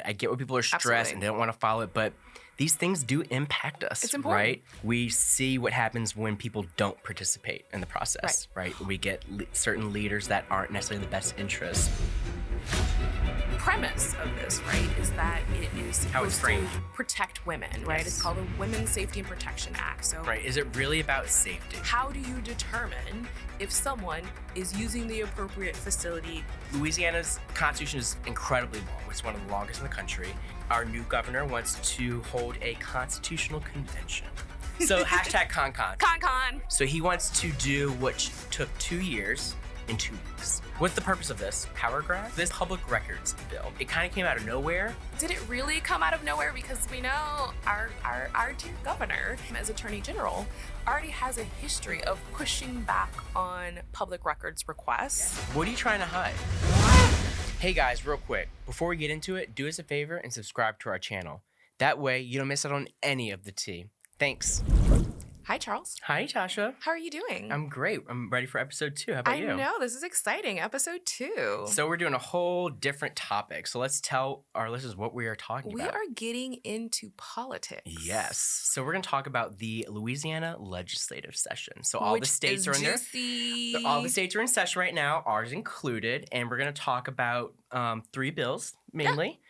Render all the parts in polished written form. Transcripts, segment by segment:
I get why people are stressed and they don't want to follow it, but these things do impact us, It's important. right? We see what happens when people don't participate in the process, right? We get certain leaders that aren't necessarily in the best interest. Premise of this, right, is that it is How it's supposed framed. to protect women, right? Yes. It's called the Women's Safety and Protection Act. So Right, is it really about safety? how do you determine if someone is using the appropriate facility? Louisiana's constitution is incredibly long. It's one of the longest in the country. Our new governor wants to hold a constitutional convention. So hashtag ConCon. Con. So he wants to do what took 2 years in 2 weeks. What's the purpose of this power grab? This public records bill. It kind of came out of nowhere. Did it really come out of nowhere? Because we know our dear governor, as Attorney General, already has a history of pushing back on public records requests. What are you trying to hide? Hey guys, real quick, before we get into it, do us a favor and subscribe to our channel. That way you don't miss out on any of the tea. Thanks. Hi, Charles. Hi, Tasha. How are you doing? I'm great. I'm ready for episode 2. How about you? I know, this is exciting. Episode 2. So we're doing a whole different topic. So let's tell our listeners what we are talking We about. are getting into politics. Yes. So we're going to talk about the Louisiana legislative session. So all the states are in there. Juicy. All the states are in session right now, ours included, and we're going to talk about 3 bills mainly.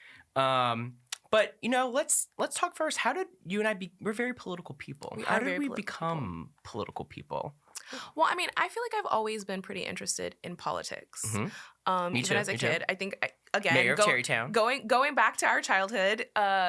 But let's talk first. How did you and I we're very political people. How did we become political people? Well, I mean, I feel like I've always been pretty interested in politics. Mm-hmm. Me Even too, as a me kid, too. I think again, Mayor of Terrytown. going back to our childhood,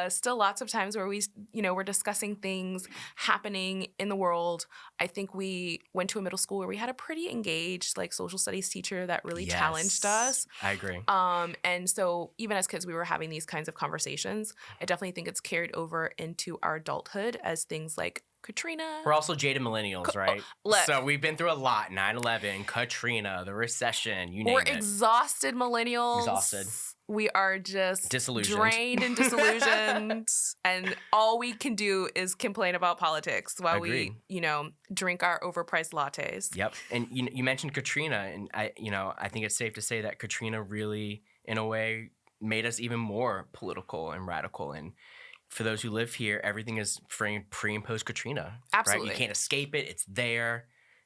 still lots of times where we, we're discussing things happening in the world. I think we went to a middle school where we had a pretty engaged, social studies teacher that really challenged us. I agree. And so even as kids, we were having these kinds of conversations. I definitely think it's carried over into our adulthood as things like Katrina. We're also jaded millennials, right? Look. So we've been through a lot. 9/11, Katrina, the recession, you name We're it. exhausted millennials. Exhausted. We are just Disillusioned. drained and disillusioned. And all we can do is complain about politics while Agreed. we, drink our overpriced lattes. Yep. And you mentioned Katrina, and I think it's safe to say that Katrina really, in a way, made us even more political and radical. And for those who live here, everything is framed pre and post Katrina. Absolutely. Right? You can't escape it. It's there.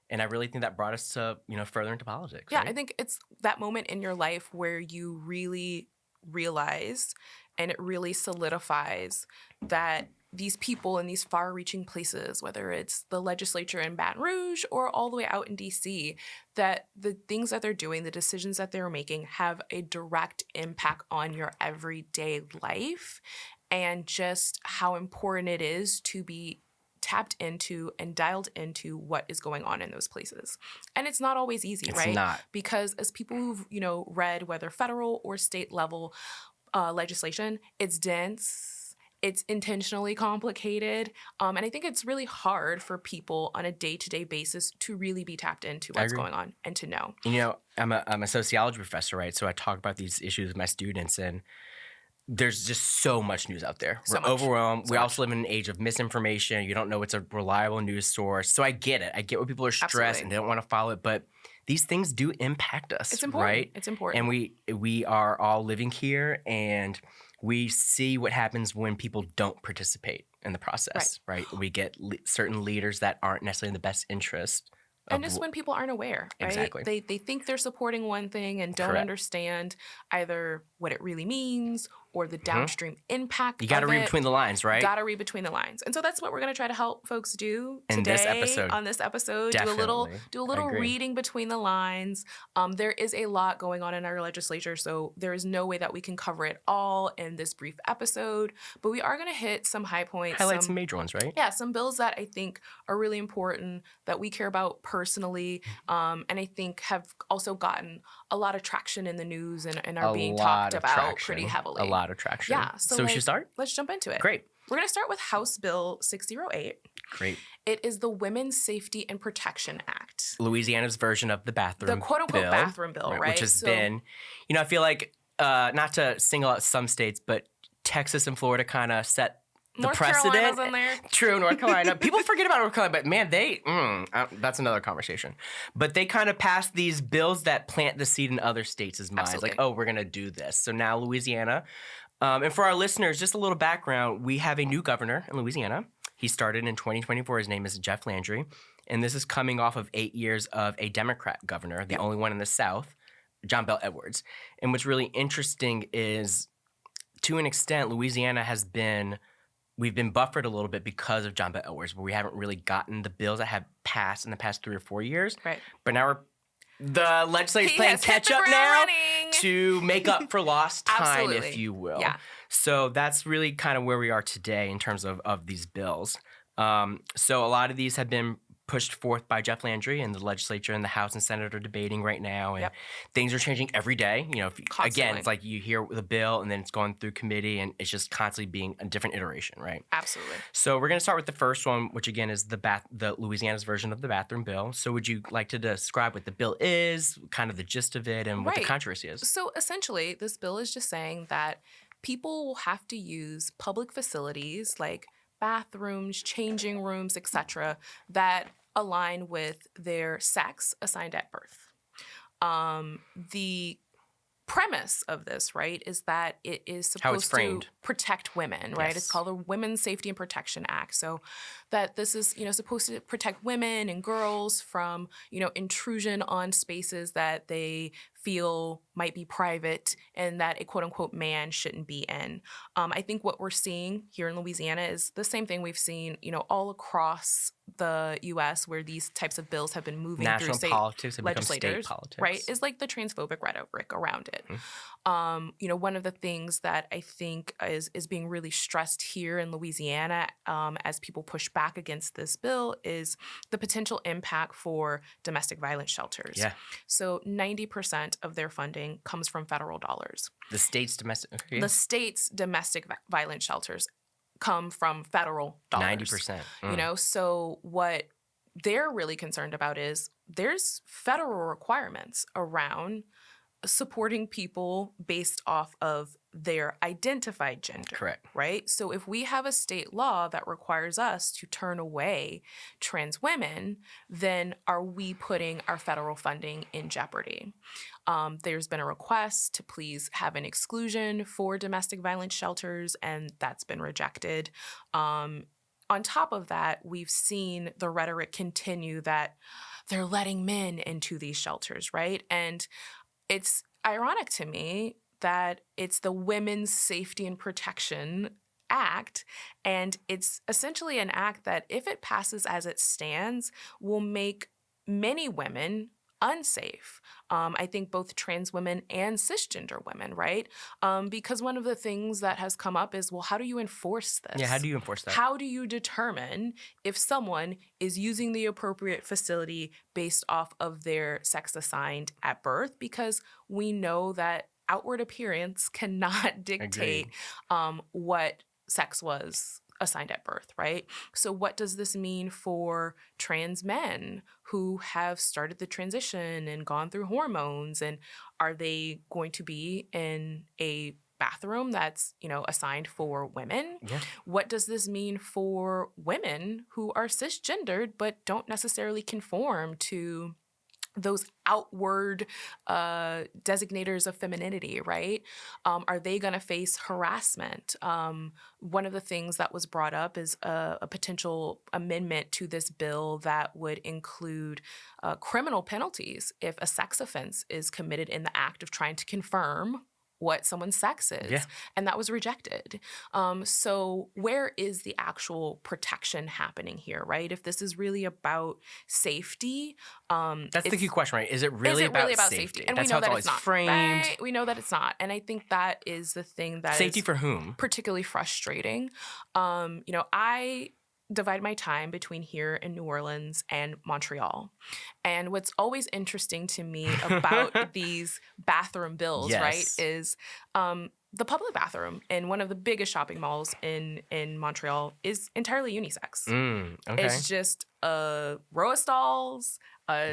And I really think that brought us to, further into politics. Yeah, right? I think it's that moment in your life where you really realize and it really solidifies that these people in these far-reaching places, whether it's the legislature in Baton Rouge or all the way out in D.C., that the things that they're doing, the decisions that they're making have a direct impact on your everyday life and just how important it is to be tapped into and dialed into what is going on in those places. And it's not always easy, right? It's not. Because as people who've, read whether federal or state level legislation, it's dense, it's intentionally complicated, and I think it's really hard for people on a day-to-day basis to really be tapped into what's going on and to know. I'm a sociology professor, right? So I talk about these issues with my students, and there's just so much news out there. We're overwhelmed. We also live in an age of misinformation. You don't know what's a reliable news source. So I get it. I get why people are stressed and they don't want to follow it. But these things do impact us, It's important. right? It's important. And we are all living here, and we see what happens when people don't participate in the process, right? We get certain leaders that aren't necessarily in the best interest. And just when people aren't aware, right? Exactly. They think they're supporting one thing and don't understand either what it really means or the downstream impact. You got to of read it. between the lines, right? Got to read between the lines. And so that's what we're going to try to help folks do today In this episode. on this episode. Definitely. Do a little I agree. reading between the lines. There is a lot going on in our legislature, so there is no way that we can cover it all in this brief episode. But we are going to hit some high points. Highlight some major ones, right? Yeah, some bills that I think are really important that we care about personally, and I think have also gotten a lot of traction in the news and are being talked about pretty heavily. A lot of traction. Yeah. So we should start? Let's jump into it. Great. We're going to start with House Bill 608. Great. It is the Women's Safety and Protection Act. Louisiana's version of the bathroom The quote-unquote bill, bathroom bill, right? Which has been, I feel like, not to single out some states, but Texas and Florida kind of set the North precedent. Carolina's in there. True, North Carolina. People forget about North Carolina, but man, that's another conversation. But they kind of passed these bills that plant the seed in other states' minds. Absolutely. Like, oh, we're going to do this. So now Louisiana And for our listeners, just a little background, we have a new governor in Louisiana. He started in 2024. His name is Jeff Landry. And this is coming off of 8 years of a Democrat governor, the only one in the South, John Bel Edwards. And what's really interesting is, to an extent, Louisiana we've been buffered a little bit because of John Bel Edwards, where we haven't really gotten the bills that have passed in the past 3 or 4 years. Right. But now the legislature's playing catch up now to make up for lost time, if you will. Yeah. So that's really kind of where we are today in terms of these bills. So a lot of these have been pushed forth by Jeff Landry, and the legislature and the House and Senate are debating right now, and things are changing every day. You know, again, it's like you hear the bill, and then it's going through committee, and it's just constantly being a different iteration, right? Absolutely. So we're going to start with the first one, which again is the Louisiana's version of the bathroom bill. So would you like to describe what the bill is, kind of the gist of it, and what the controversy is? So essentially, this bill is just saying that people will have to use public facilities like bathrooms, changing rooms, etc., that align with their sex assigned at birth. The premise of this, right, is that it is supposed to protect women, right? Yes. It's called the Women's Safety and Protection Act. So that this is, supposed to protect women and girls from, intrusion on spaces that they feel might be private and that a quote-unquote man shouldn't be in. I think what we're seeing here in Louisiana is the same thing we've seen, all across the U.S. where these types of bills have been moving through state politics have legislators, state politics. Right? Is like the transphobic rhetoric around it. Mm-hmm. One of the things that I think is being really stressed here in Louisiana as people push back against this bill is the potential impact for domestic violence shelters. Yeah. So 90% of their funding comes from federal dollars. The state's domestic violence shelters come from federal dollars. 90%. So what they're really concerned about is there's federal requirements around supporting people based off of their identified gender. Correct. Right? So if we have a state law that requires us to turn away trans women, then are we putting our federal funding in jeopardy? There's been a request to please have an exclusion for domestic violence shelters, and that's been rejected. On top of that, we've seen the rhetoric continue that they're letting men into these shelters, right? And it's ironic to me that it's the Women's Safety and Protection Act, and it's essentially an act that, if it passes as it stands, will make many women unsafe. I think both trans women and cisgender women, right? Because one of the things that has come up is, well, how do you enforce this? Yeah, how do you enforce that? How do you determine if someone is using the appropriate facility based off of their sex assigned at birth? Because we know that outward appearance cannot dictate what sex was assigned at birth, right? So what does this mean for trans men who have started the transition and gone through hormones? And are they going to be in a bathroom that's, assigned for women? Yeah. What does this mean for women who are cisgendered but don't necessarily conform to those outward designators of femininity, right? Are they going to face harassment? One of the things that was brought up is a potential amendment to this bill that would include criminal penalties if a sex offense is committed in the act of trying to confirm what someone's sex is. Yeah. And that was rejected. So where is the actual protection happening here, right? If this is really about safety. That's the key question, right? Is it really about safety? And that's we know how that it's it's not. framed. Right? We know that it's not. And I think that is the thing that safety for whom? Particularly frustrating. I divide my time between here in New Orleans and Montreal. And what's always interesting to me about these bathroom bills, right, is the public bathroom in one of the biggest shopping malls in Montreal is entirely unisex. Okay. It's just a row of stalls,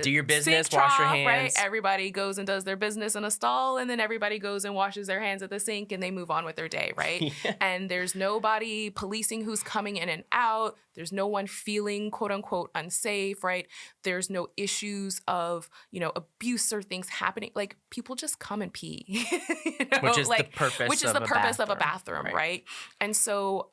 do your business, sink wash your trough, hands. right? Everybody goes and does their business in a stall, and then everybody goes and washes their hands at the sink, and they move on with their day, right? Yeah. And there's nobody policing who's coming in and out. There's no one feeling quote unquote unsafe, right? There's no issues of, abuse or things happening. Like, people just come and pee, Which is the purpose of a bathroom, right? And so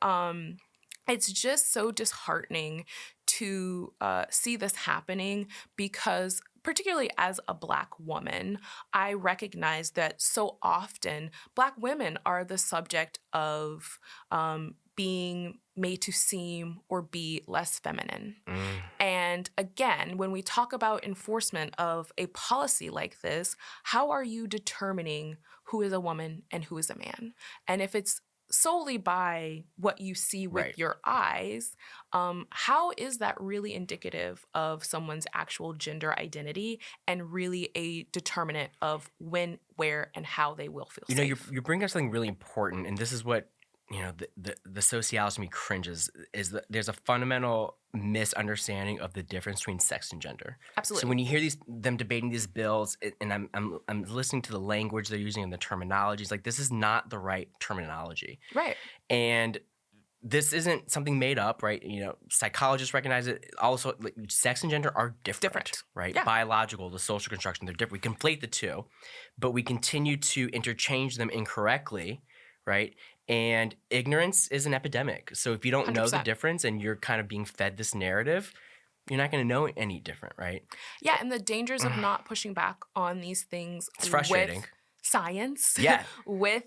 it's just so disheartening to see this happening, because particularly as a Black woman, I recognize that so often Black women are the subject of being made to seem or be less feminine. And again, when we talk about enforcement of a policy like this, how are you determining who is a woman and who is a man? And if it's solely by what you see with your eyes, how is that really indicative of someone's actual gender identity and really a determinant of when, where, and how they will feel safe? You bring up something really important, and this is what the sociologist in me cringes, is that there's a fundamental misunderstanding of the difference between sex and gender. Absolutely. So when you hear them debating these bills, and I'm listening to the language they're using and the terminologies, like, this is not the right terminology. Right. And this isn't something made up, right? Psychologists recognize it. Also, like, sex and gender are different. Right? Yeah. Biological, the social construction, they're different. We conflate the two, but we continue to interchange them incorrectly, right? And ignorance is an epidemic. So if you don't 100%. Know the difference and you're kind of being fed this narrative, you're not going to know any different, right? Yeah, and the dangers of not pushing back on these things it's frustrating. With science, yeah. with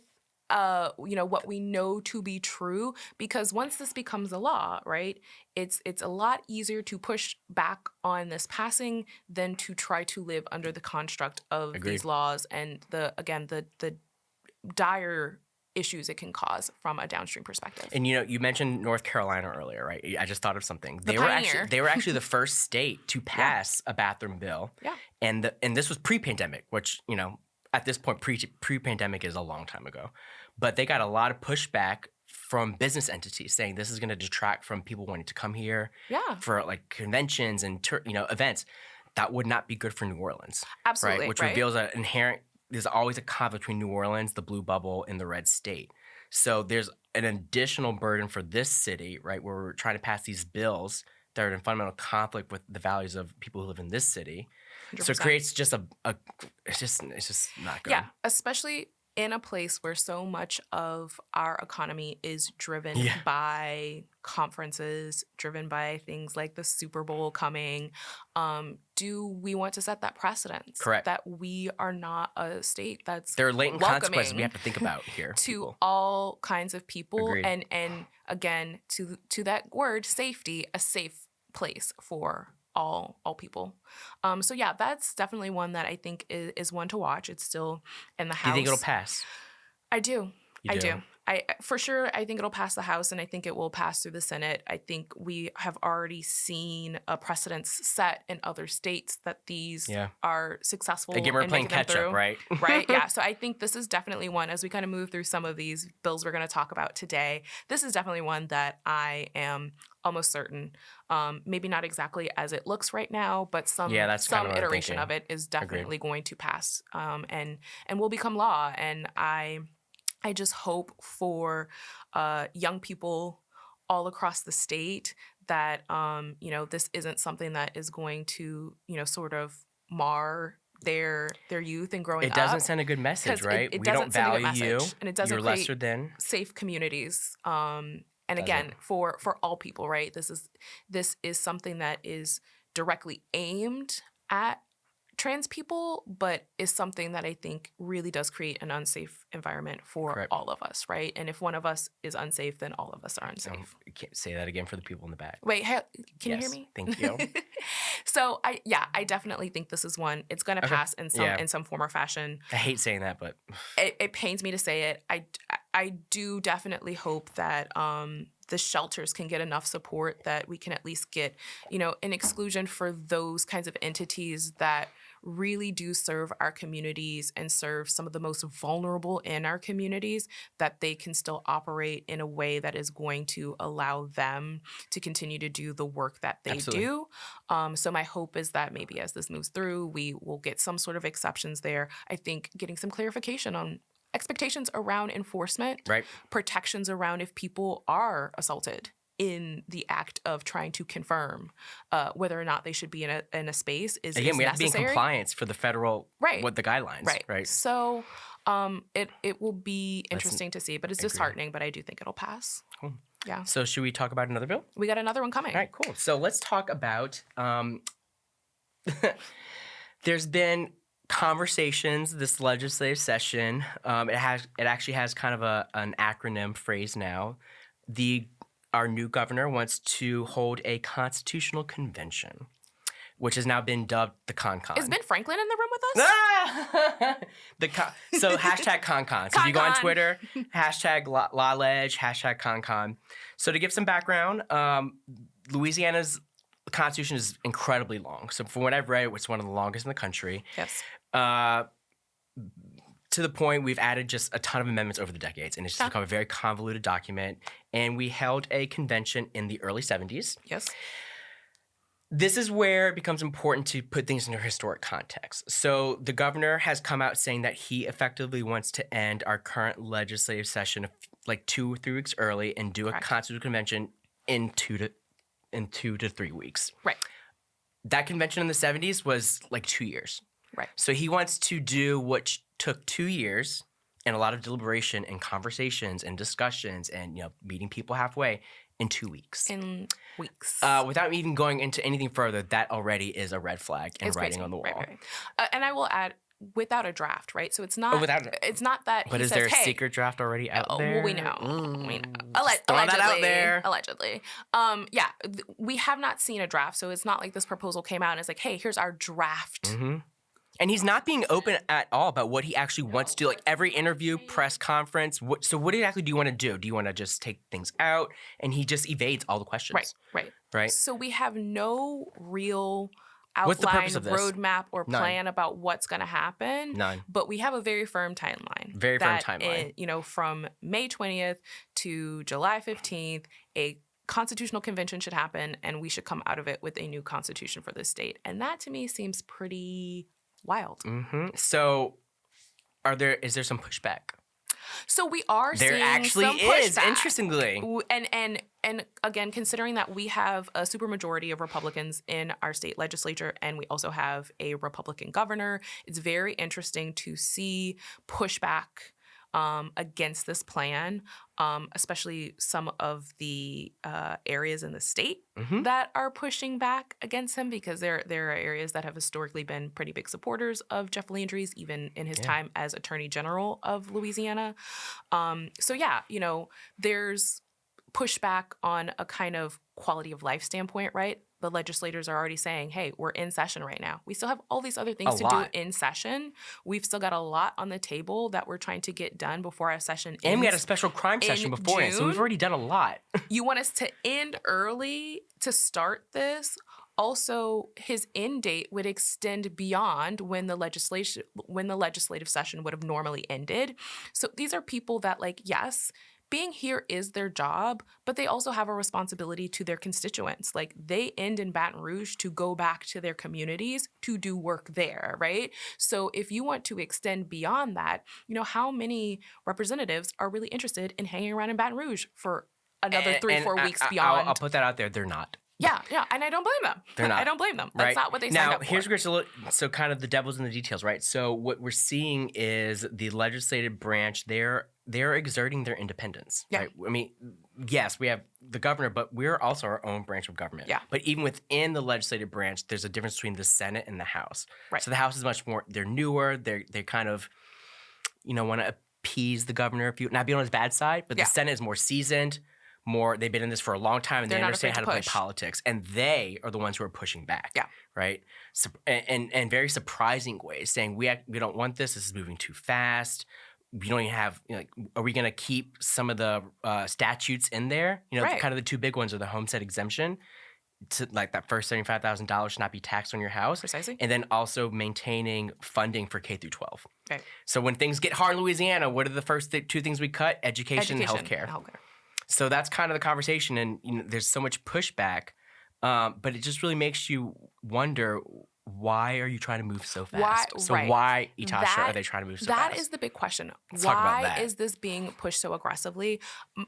what we know to be true, because once this becomes a law, right, it's a lot easier to push back on this passing than to try to live under the construct of Agreed. These laws and the dire issues it can cause from a downstream perspective. And you mentioned North Carolina earlier, right? I just thought of something. They pioneer. were actually the first state to pass a bathroom bill. Yeah. And this was pre-pandemic, which, at this point, pre-pandemic is a long time ago. But they got a lot of pushback from business entities saying this is going to detract from people wanting to come here for like conventions and events. That would not be good for New Orleans. Absolutely. Right? Which reveals an inherent there's always a conflict between New Orleans, the blue bubble, and the red state. So there's an additional burden for this city, right, where we're trying to pass these bills that are in fundamental conflict with the values of people who live in this city. 100%. So it creates just it's just not good. Yeah, especially in a place where so much of our economy is driven by conferences, driven by things like the Super Bowl coming. Do we want to set that precedent? Correct. That we are not a state that's there are latent consequences we have to think about here. To all kinds of people. Agreed. And again, to that word, safety, a safe place for all people. So yeah, that's definitely one that I think is one to watch. It's still in the House. Do you think it'll pass? I do. You do? For sure, I think it'll pass the House, and I think it will pass through the Senate. I think we have already seen a precedence set in other states that these are successful. Again, we're playing catch up, right? Right, yeah. So I think this is definitely one, as we kind of move through some of these bills we're going to talk about today, this is definitely one that I am almost certain, maybe not exactly as it looks right now, but some iteration of it is definitely going to pass and will become law. And I just hope for young people all across the state that, this isn't something that is going to, sort of mar their youth and growing up. It doesn't send a good message, right? We don't value you. And it doesn't You're lesser than. Safe communities. And again, for all people, right? This is something that is directly aimed at trans people, but is something that I think really does create an unsafe environment for all of us, right? And if one of us is unsafe, then all of us are unsafe. You can't say that again for the people in the back. Wait, can you hear me? Thank you. So I definitely think this is one. It's going to pass in some form or fashion. I hate saying that, but it pains me to say it. I do definitely hope that the shelters can get enough support that we can at least get, an exclusion for those kinds of entities that really do serve our communities and serve some of the most vulnerable in our communities, that they can still operate in a way that is going to allow them to continue to do the work that they do. So my hope is that maybe as this moves through, we will get some sort of exceptions there. I think getting some clarification on expectations around enforcement, protections around if people are assaulted in the act of trying to confirm whether or not they should be in a space is again, we have necessary. to be in compliance for the federal what the guidelines, right? So it will be interesting to see, but it's disheartening. But I do think it'll pass. Cool. Yeah. So should we talk about another bill? We got another one coming. All right, cool. So let's talk about. There's been conversations this legislative session. It actually has kind of an acronym phrase now. Our new governor wants to hold a constitutional convention, which has now been dubbed the ConCon. Is Ben Franklin in the room with us? So hashtag ConCon. So if you go on Twitter, hashtag LawLeg, hashtag ConCon. So to give some background, Louisiana's Constitution is incredibly long. So from what I've read, it's one of the longest in the country. Yes. To the point we've added just a ton of amendments over the decades, and it's just become a very convoluted document. And we held a convention in the early 70s. Yes. This is where it becomes important to put things in their historic context. So the governor has come out saying that he effectively wants to end our current legislative session like 2 or 3 weeks early and do a constitutional convention in 2 to 3 weeks. Right. That convention in the 70s was like 2 years. Right. So he wants to do what took 2 years and a lot of deliberation and conversations and discussions and meeting people halfway in 2 weeks. In weeks. Without even going into anything further, that already is a red flag and writing on the wall. Right. And I will add, without a draft, right? So it's not. It's not that. But he is says, there a secret draft already out there? Well, we know. We know. Throw that out there. Allegedly. Yeah. We have not seen a draft, so it's not like this proposal came out and it's like, hey, here's our draft. Mm-hmm. And he's not being open at all about what he actually wants to do. Like every interview, press conference. So what exactly do you want to do? Do you want to just take things out? And he just evades all the questions. Right. So we have no real outline, roadmap, or plan about what's going to happen. None. But we have a very firm timeline. From May 20th to July 15th, a constitutional convention should happen, and we should come out of it with a new constitution for the state. And that to me seems pretty wild. Mm-hmm. So is there some pushback? So we are seeing some pushback. There actually is, interestingly. And again, considering that we have a supermajority of Republicans in our state legislature and we also have a Republican governor, it's very interesting to see pushback against this plan, especially some of the areas in the state that are pushing back against him, because there are areas that have historically been pretty big supporters of Jeff Landry's, even in his time as Attorney General of Louisiana. There's pushback on a kind of quality of life standpoint, right? The legislators are already saying, hey, we're in session right now. We still have all these other things to do in session. We've still got a lot on the table that we're trying to get done before our session ends. And we had a special crime session beforehand, so we've already done a lot. You want us to end early to start this? Also, his end date would extend beyond when the legislative session would have normally ended. So these are people that, yes, being here is their job, but they also have a responsibility to their constituents. They end in Baton Rouge to go back to their communities to do work there, right? So if you want to extend beyond that, how many representatives are really interested in hanging around in Baton Rouge for another 3-4 weeks beyond? I'll put that out there. They're not. Yeah, and I don't blame them. They're not. I don't blame them. That's not what they signed up for. Now, here's where so kind of the devil's in the details, right? So what we're seeing is the legislative branch, they're exerting their independence. Yeah. Right? I mean, yes, we have the governor, but we're also our own branch of government. Yeah. But even within the legislative branch, there's a difference between the Senate and the House. Right. So the House is much more, they're newer, they kind of, want to appease the governor, not be on his bad side, but the Senate is more seasoned. They've been in this for a long time, and they understand how to play politics, and they are the ones who are pushing back. Yeah, right. So, and very surprising ways, saying we don't want this. This is moving too fast. We don't even have. Are we going to keep some of the statutes in there? Kind of the two big ones are the homestead exemption. to like that first $75,000 should not be taxed on your house. Precisely. And then also maintaining funding for K through 12. Right. So when things get hard in Louisiana, what are the first two things we cut? Education and healthcare. So that's kind of the conversation. And there's so much pushback, but it just really makes you wonder, why are you trying to move so fast? Why, Etosha, are they trying to move so fast? That is the big question. Let's talk about that. Why is this being pushed so aggressively?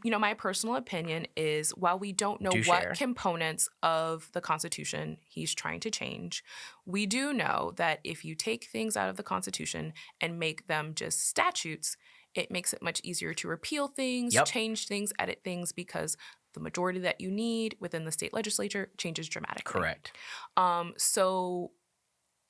My personal opinion is, while we don't know what components of the Constitution he's trying to change, we do know that if you take things out of the Constitution and make them just statutes, it makes it much easier to repeal things, change things, edit things, because the majority that you need within the state legislature changes dramatically. Correct. So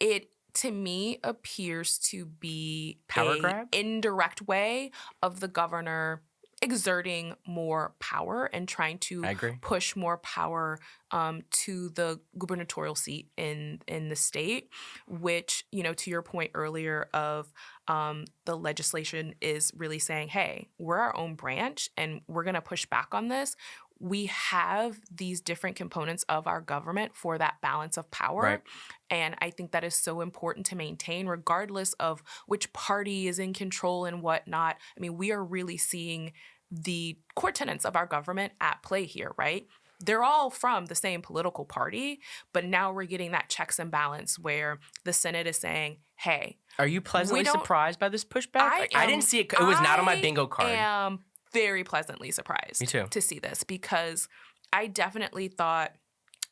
it, to me, appears to be power grab? Indirect way of the governor exerting more power and trying to push more power to the gubernatorial seat in the state, which, to your point earlier of the legislation is really saying, hey, we're our own branch and we're going to push back on this. We have these different components of our government for that balance of power. Right. And I think that is so important to maintain, regardless of which party is in control and whatnot. I mean, we are really seeing the core tenets of our government at play here, right? They're all from the same political party, but now we're getting that checks and balance where the Senate is saying, hey. Are you pleasantly surprised by this pushback? I didn't see it. It was not on my bingo card. I am very pleasantly surprised to see this, because I definitely thought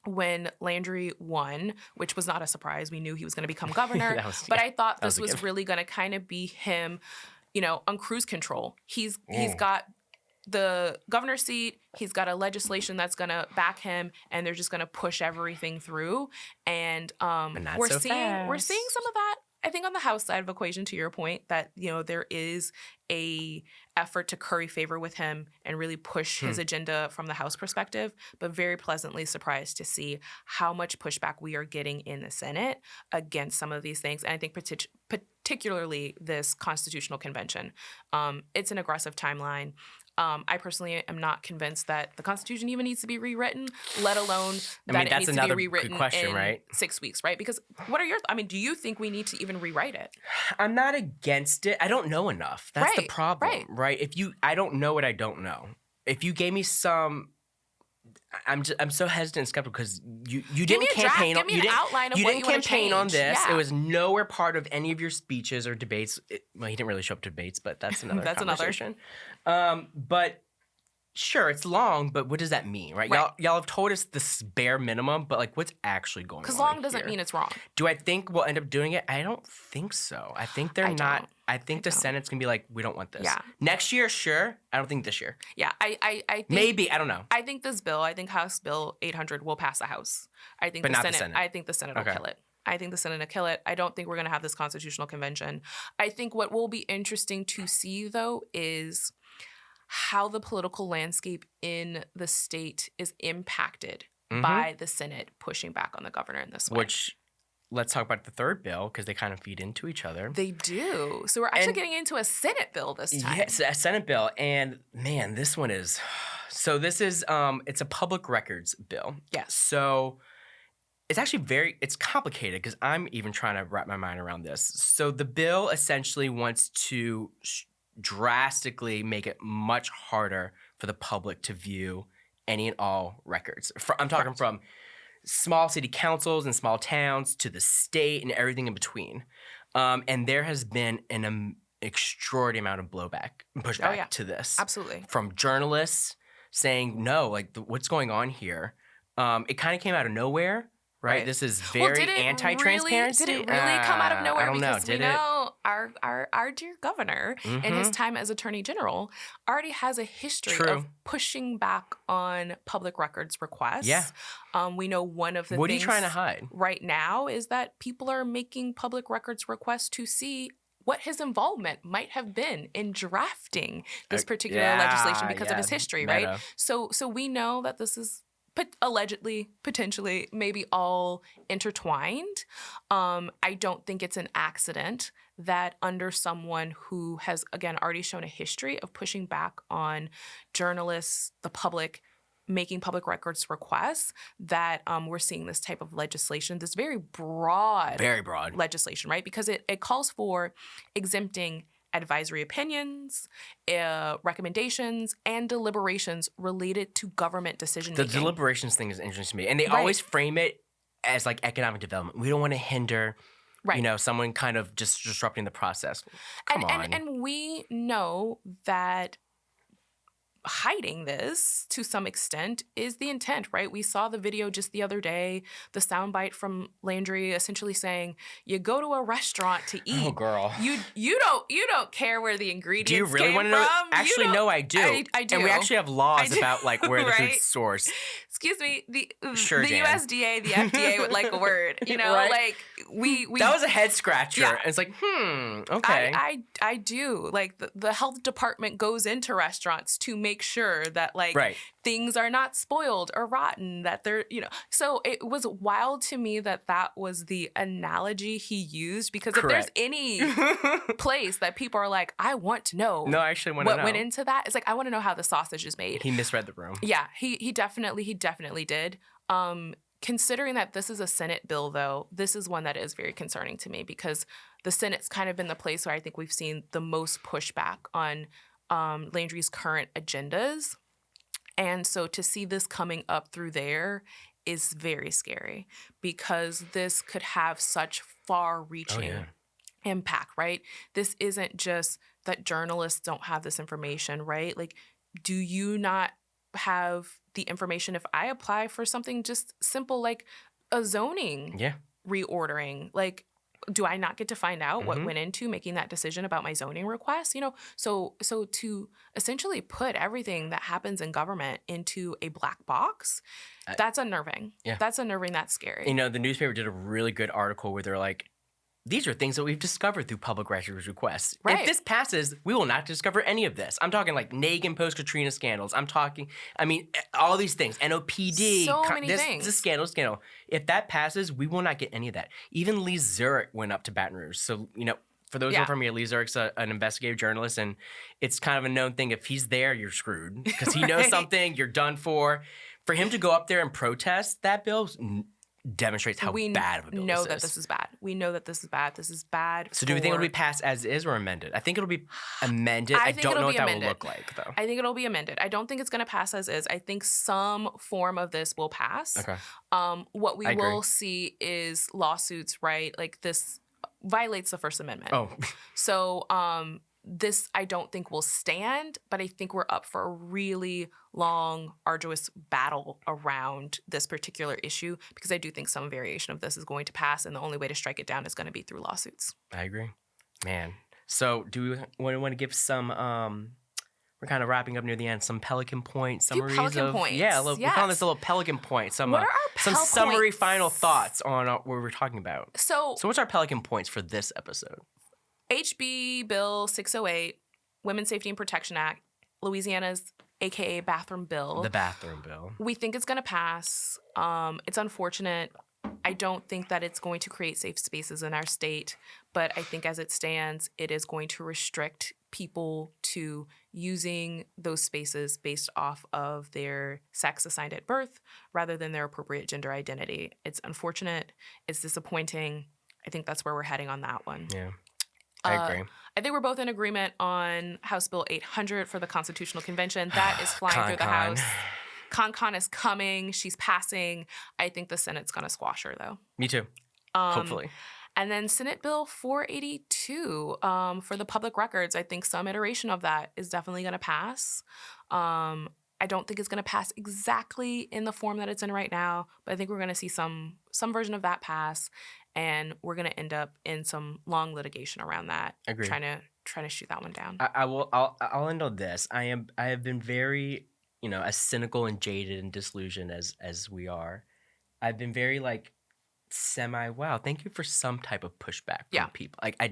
when Landry won, which was not a surprise, we knew he was going to become governor, but I thought this was really going to kind of be him, on cruise control. He's got the governor's seat, he's got a legislation that's going to back him, and they're just going to push everything through. And we're seeing some of that, I think, on the House side of the equation, to your point, that, there is a effort to curry favor with him and really push his agenda from the House perspective, but very pleasantly surprised to see how much pushback we are getting in the Senate against some of these things. And I think particularly this constitutional convention. It's an aggressive timeline. I personally am not convinced that the Constitution even needs to be rewritten, let alone that it needs to be rewritten in 6 weeks, right? Because do you think we need to even rewrite it? I'm not against it. I don't know enough. That's the problem, right? I don't know what I don't know. If you gave me some, I'm so hesitant and skeptical because you didn't campaign on. You didn't campaign on this. Yeah. It was nowhere part of any of your speeches or debates. He didn't really show up to debates, but that's another conversation. But sure, it's long, but what does that mean, right? Y'all have told us this bare minimum, but what's actually going on? Because long doesn't mean it's wrong. Do I think we'll end up doing it? I don't think so. I think they're not. I think the Senate's gonna be like, we don't want this. Yeah. Next year, sure. I don't think this year. Yeah, I think, maybe, I don't know. I think this bill, House Bill 800 will pass the House. I think the Senate. I think the Senate will kill it. I think the Senate will kill it. I don't think we're gonna have this constitutional convention. I think what will be interesting to see, though, is how the political landscape in the state is impacted by the Senate pushing back on the governor in this way. Which, let's talk about the third bill, because they kind of feed into each other. They do. So we're actually getting into a Senate bill this time. Yes, a Senate bill. And man, this one is... So this is, it's a public records bill. Yes. So it's actually it's complicated because I'm even trying to wrap my mind around this. So the bill essentially wants to drastically make it much harder for the public to view any and all records. I'm talking from small city councils and small towns to the state and everything in between. And there has been an extraordinary amount of blowback and pushback to this. Absolutely. From journalists saying, no, what's going on here? It kind of came out of nowhere. Right? This is very anti-transparency. Did it really come out of nowhere? I don't know. Because we know our dear governor, in his time as Attorney General, already has a history of pushing back on public records requests. Yeah. We know one of the What things are you trying to hide right now is that people are making public records requests to see what his involvement might have been in drafting this particular legislation because of his history, right? So we know that this is allegedly, potentially, maybe all intertwined. I don't think it's an accident that under someone who has, again, already shown a history of pushing back on journalists, the public, making public records requests that we're seeing this type of legislation, this very broad legislation, right? Because it calls for exempting advisory opinions, recommendations, and deliberations related to government decision-making. The deliberations thing is interesting to me. And they always frame it as like economic development. We don't want to hinder, someone kind of just disrupting the process. Come on. And we know that hiding this to some extent is the intent, right? We saw the video just the other day, the soundbite from Landry essentially saying, "You go to a restaurant to eat. Oh, girl, you don't care where the ingredients came from." Do you really want to know? Actually, no, I do. I do. And we actually have laws about like where the food's sourced. Excuse me, the Jan. USDA, the FDA would like a word, right? like we that was a head scratcher. Yeah. It's like, okay. I do. Like the health department goes into restaurants to make sure that things are not spoiled or rotten, that they're, So it was wild to me that was the analogy he used, because if there's any place that people are like, I want to know what went into that, it's like, I want to know how the sausage is made. He misread the room. Yeah, he definitely did. Considering that this is a Senate bill, though, this is one that is very concerning to me, because the Senate's kind of been the place where I think we've seen the most pushback on Landry's current agendas. And so to see this coming up through there is very scary, because this could have such far-reaching impact, right? This isn't just that journalists don't have this information, right? Like, do you not have the information if I apply for something just simple like a zoning reordering? Like, do I not get to find out what went into making that decision about my zoning request? So to essentially put everything that happens in government into a black box, that's unnerving. Yeah. That's unnerving. That's scary. The newspaper did a really good article where they're like, these are things that we've discovered through public records requests. Right. If this passes, we will not discover any of this. I'm talking like Nagin post-Katrina scandals. All these things. NOPD. So many things. This scandal. If that passes, we will not get any of that. Even Lee Zurich went up to Baton Rouge. So, for those who aren't familiar, Lee Zurich's an investigative journalist, and it's kind of a known thing. If he's there, you're screwed. Because he knows something, you're done for. For him to go up there and protest that bill demonstrates how bad of a bill this is. We know that this is bad. We know that this is bad. This is bad. So do we think it'll be passed as is or amended? I think it'll be amended. I don't know what that will look like, though. I think it'll be amended. I don't think it's going to pass as is. I think some form of this will pass. Okay. What we will see is lawsuits, right? Like, this violates the First Amendment. Oh. So this, I don't think, will stand, but I think we're up for a really long, arduous battle around this particular issue, because I do think some variation of this is going to pass, and the only way to strike it down is going to be through lawsuits. I agree. Man. So do we want to give some, we're kind of wrapping up near the end, some Pelican point summaries Pelican points. Yeah, we're calling this a little Pelican point. Some summary final thoughts on what we're talking about. So what's our Pelican points for this episode? HB Bill 608, Women's Safety and Protection Act, Louisiana's AKA bathroom bill. The bathroom bill. We think it's going to pass. It's unfortunate. I don't think that it's going to create safe spaces in our state, but I think as it stands, it is going to restrict people to using those spaces based off of their sex assigned at birth rather than their appropriate gender identity. It's unfortunate. It's disappointing. I think that's where we're heading on that one. Yeah. I agree. I think we're both in agreement on House Bill 800 for the Constitutional Convention. That is flying through the House. Con is coming. She's passing. I think the Senate's going to squash her, though. Me too. Hopefully. And then Senate Bill 482 for the public records. I think some iteration of that is definitely going to pass. I don't think it's going to pass exactly in the form that it's in right now, but I think we're going to see some version of that pass. And we're going to end up in some long litigation around that. Agreed. Trying to shoot that one down. I'll end on this. I have been very, as cynical and jaded and disillusioned as we are. I've been very wow, thank you for some type of pushback from people. Like I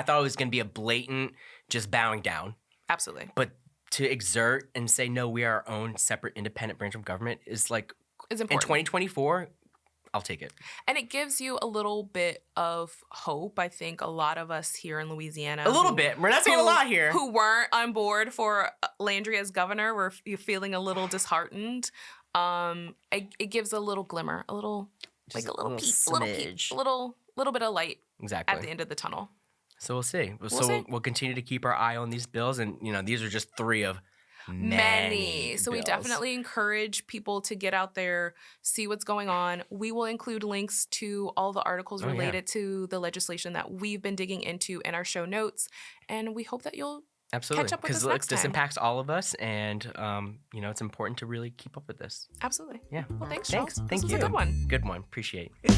thought it was going to be a blatant just bowing down. Absolutely. But to exert and say no, we are our own separate independent branch of government is important. In 2024. I'll take it. And it gives you a little bit of hope. I think a lot of us here in Louisiana, a little bit. We're not saying a lot here, who weren't on board for Landry as governor, were feeling a little disheartened. It gives a little glimmer, a little peep, a little bit of light. Exactly. At the end of the tunnel. So we'll see. We'll continue to keep our eye on these bills, and these are just 3 of many. So bills. We definitely encourage people to get out there, see what's going on. We will include links to all the articles related to the legislation that we've been digging into in our show notes, and we hope that you'll catch up with us next time. This impacts all of us, and it's important to really keep up with this. Absolutely. Yeah. Well, thanks, Charles. Thank this you. was a good one. Good one. Appreciate it.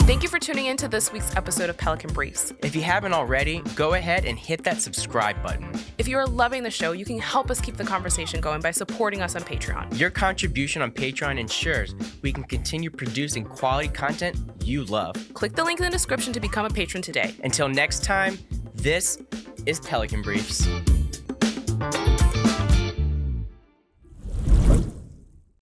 Thank you for tuning in to this week's episode of Pelican Briefs. If you haven't already, go ahead and hit that subscribe button. If you are loving the show, you can help us keep the conversation going by supporting us on Patreon. Your contribution on Patreon ensures we can continue producing quality content you love. Click the link in the description to become a patron today. Until next time, this is Pelican Briefs.